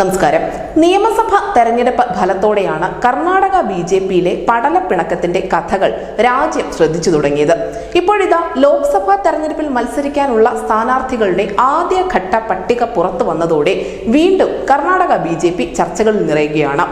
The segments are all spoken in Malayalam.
നമസ്കാരം. നിയമസഭ തെരഞ്ഞെടുപ്പ് ഫലത്തോടെയാണ് കർണാടക ബിജെപിയിലെ പടലപ്പിണക്കത്തിന്റെ കഥകൾ രാജ്യം ശ്രദ്ധിച്ചു തുടങ്ങിയത്. ഇപ്പോഴിതാ ലോക്സഭാ തെരഞ്ഞെടുപ്പിൽ മത്സരിക്കാനുള്ള സ്ഥാനാർത്ഥികളുടെ ആദ്യഘട്ട പട്ടിക പുറത്തു വന്നതോടെ വീണ്ടും കർണാടക ബിജെപി ചർച്ചകളിൽ നിറയുകയാണ്.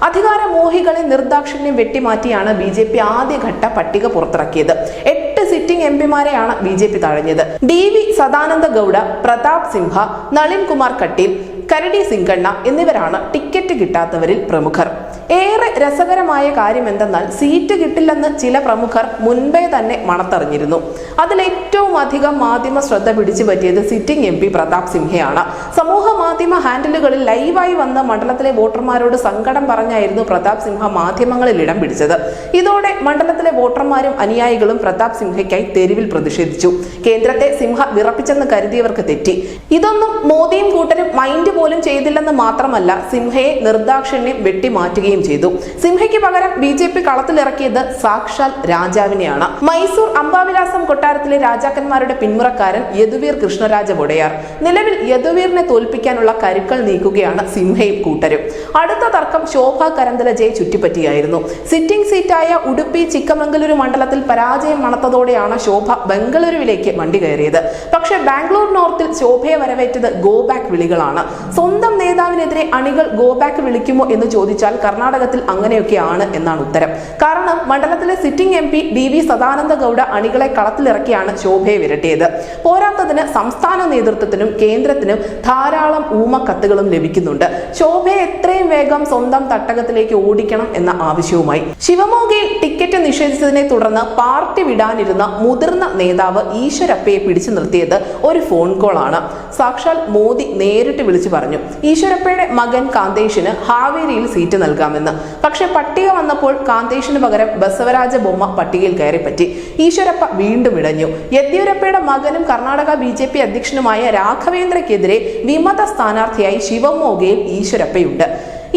അധികാരമോഹികളെ നിർദാക്ഷിണ്യം വെട്ടിമാറ്റിയാണ് ബിജെപി ആദ്യഘട്ട പട്ടിക പുറത്തിറക്കിയത്. 8 സിറ്റിംഗ് എംപിമാരെയാണ് ബിജെപി തഴഞ്ഞത്. DV സദാനന്ദ ഗൌഡ, പ്രതാപ് സിംഹ, നളിൻ കുമാർ കട്ടീൽ, കരടി സിംഗണ്ണ എന്നിവരാണ് ടിക്കറ്റ് കിട്ടാത്തവരിൽ പ്രമുഖർ. ഏറെ രസകരമായ കാര്യം എന്തെന്നാൽ സീറ്റ് കിട്ടില്ലെന്ന് ചില പ്രമുഖർ മുൻപേ തന്നെ മണത്തറിഞ്ഞിരുന്നു. അതിലേറ്റവും അധികം മാധ്യമ ശ്രദ്ധ പിടിച്ചു പറ്റിയത് സിറ്റിംഗ് MP പ്രതാപ് സിംഹയാണ്. സമൂഹ മാധ്യമ ഹാൻഡിലുകളിൽ ലൈവായി വന്ന മണ്ഡലത്തിലെ വോട്ടർമാരോട് സങ്കടം പറഞ്ഞായിരുന്നു പ്രതാപ് സിംഹ മാധ്യമങ്ങളിൽ ഇടം പിടിച്ചത്. ഇതോടെ മണ്ഡലത്തിലെ വോട്ടർമാരും അനുയായികളും പ്രതാപ് സിംഹയ്ക്കായി തെരുവിൽ പ്രതിഷേധിച്ചു. കേന്ദ്രത്തെ സിംഹ വിറപ്പിച്ചെന്ന് കരുതിയവർക്ക് തെറ്റി. ഇതൊന്നും മോദിയും കൂട്ടരും മൈൻഡ് പോലും ചെയ്തില്ലെന്ന് മാത്രമല്ല, സിംഹയെ നിർദാക്ഷിണ്യം വെട്ടിമാറ്റുകയും ചെയ്തു. സിംഹയ്ക്ക് പകരം BJP കളത്തിലിറക്കിയത് സാക്ഷാൽ രാജാവിനെയാണ്. മൈസൂർ അംബാവിലാസം കൊട്ടാരത്തിലെ രാജാക്കന്മാരുടെ പിന്മുറക്കാരൻ യദുവീർ കൃഷ്ണരാജ വൊഡയാർ. നിലവിൽ യദുവീറിനെ തോൽപ്പിക്കാനുള്ള കരുക്കൾ നീക്കുകയാണ് സിംഹയും കൂട്ടരും. അടുത്ത തർക്കം ശോഭ കരന്തലജയെ ചുറ്റിപ്പറ്റിയായിരുന്നു. സിറ്റിംഗ് സീറ്റായ ഉടുപ്പി ചിക്കമംഗലൂരു മണ്ഡലത്തിൽ പരാജയം മണത്തതോടെയാണ് ശോഭ ബംഗളൂരുവിലേക്ക് വണ്ടി കയറിയത്. പക്ഷേ ബാംഗ്ലൂർ നോർത്തിൽ ശോഭയെ വരവേറ്റത് ഗോ ബാക്ക് വിളികളാണ്. സ്വന്തം നേതാവിനെതിരെ അണികൾ ഗോ ബാക്ക് വിളിക്കുമോ എന്ന് ചോദിച്ചാൽ കർണാടകത്തിൽ അങ്ങനെയൊക്കെയാണ് എന്നാണ് ഉത്തരം. കാരണം മണ്ഡലത്തിലെ sitting MP DV Sadananda Gowda അണികളെ കളത്തിലിറക്കിയാണ് ശോഭയെ വിരട്ടിയത്. പോരാത്തതിന് സംസ്ഥാന നേതൃത്വത്തിനും കേന്ദ്രത്തിനും ധാരാളം ഊമക്കത്തുകളും ലഭിക്കുന്നുണ്ട്. ശോഭയെ എത്രയും വേഗം സ്വന്തം തട്ടകത്തിലേക്ക് ഓടിക്കണം എന്ന ആവശ്യവുമായി. ശിവമോഗയിൽ ടിക്കറ്റ് നിഷേധിച്ചതിനെ തുടർന്ന് പാർട്ടി വിടാനിരുന്ന മുതിർന്ന നേതാവ് ഈശ്വരപ്പയെ പിടിച്ചു നിർത്തിയത് ഒരു ഫോൺ കോളാണ്. സാക്ഷാൽ മോദി നേരിട്ട് വിളിച്ചു പറഞ്ഞു ഈശ്വരപ്പയുടെ മകൻ കാന്തേഷിന് ഹാവേരിയിൽ സീറ്റ് നൽകാമെന്ന്. പക്ഷെ പട്ടിക വന്നപ്പോൾ കാന്തേഷിന് പകരം ബസവരാജ ബൊമ്മ പട്ടികയിൽ കയറിപ്പറ്റി. ഈശ്വരപ്പ വീണ്ടും ഇടഞ്ഞു. യെദ്യൂരപ്പയുടെ മകനും കർണാടക BJP അധ്യക്ഷനുമായ രാഘവേന്ദ്രയ്ക്കെതിരെ വിമത സ്ഥാനാർത്ഥിയായി ശിവമോഗയിൽ ഈശ്വരപ്പയുണ്ട്.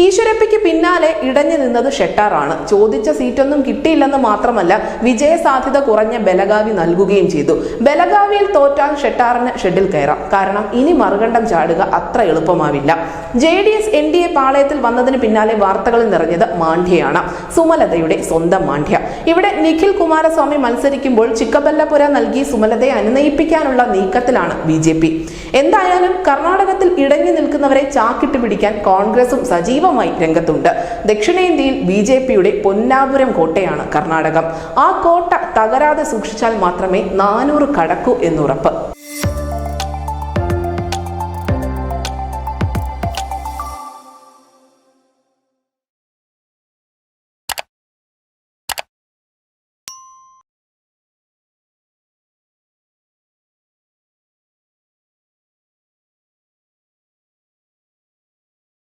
ഈശ്വരപ്പയ്ക്ക് പിന്നാലെ ഇടഞ്ഞു നിന്നത് ഷെട്ടാറാണ്. ചോദിച്ച സീറ്റൊന്നും കിട്ടിയില്ലെന്ന് മാത്രമല്ല, വിജയ സാധ്യത കുറഞ്ഞ ബലഗാവി നൽകുകയും ചെയ്തു. ബലഗാവിയിൽ തോറ്റാൽ ഷെട്ടാറിന് ഷെഡിൽ കയറാം. കാരണം ഇനി മറുകണ്ഠം ചാടുക അത്ര എളുപ്പമാവില്ല. JDS NDA പാളയത്തിൽ വന്നതിന് പിന്നാലെ വാർത്തകളിൽ നിറഞ്ഞത് മാണ്ഡ്യയാണ്. സുമലതയുടെ സ്വന്തം മാണ്ഡ്യ. ഇവിടെ നിഖിൽ കുമാരസ്വാമി മത്സരിക്കുമ്പോൾ ചിക്കബല്ലപുര നൽകി സുമലതയെ അനുനയിപ്പിക്കാനുള്ള നീക്കത്തിലാണ് BJP. എന്തായാലും കർണാടകത്തിൽ ഇടഞ്ഞു നിൽക്കുന്നവരെ ചാക്കിട്ട് പിടിക്കാൻ കോൺഗ്രസും സജീവമായി രംഗത്തുണ്ട്. ദക്ഷിണേന്ത്യയിൽ BJPയുടെ പൊന്നാപുരം കോട്ടയാണ് കർണാടകം. ആ കോട്ട തകരാതെ സൂക്ഷിച്ചാൽ മാത്രമേ 400 കടക്കൂ എന്നുറപ്പ്.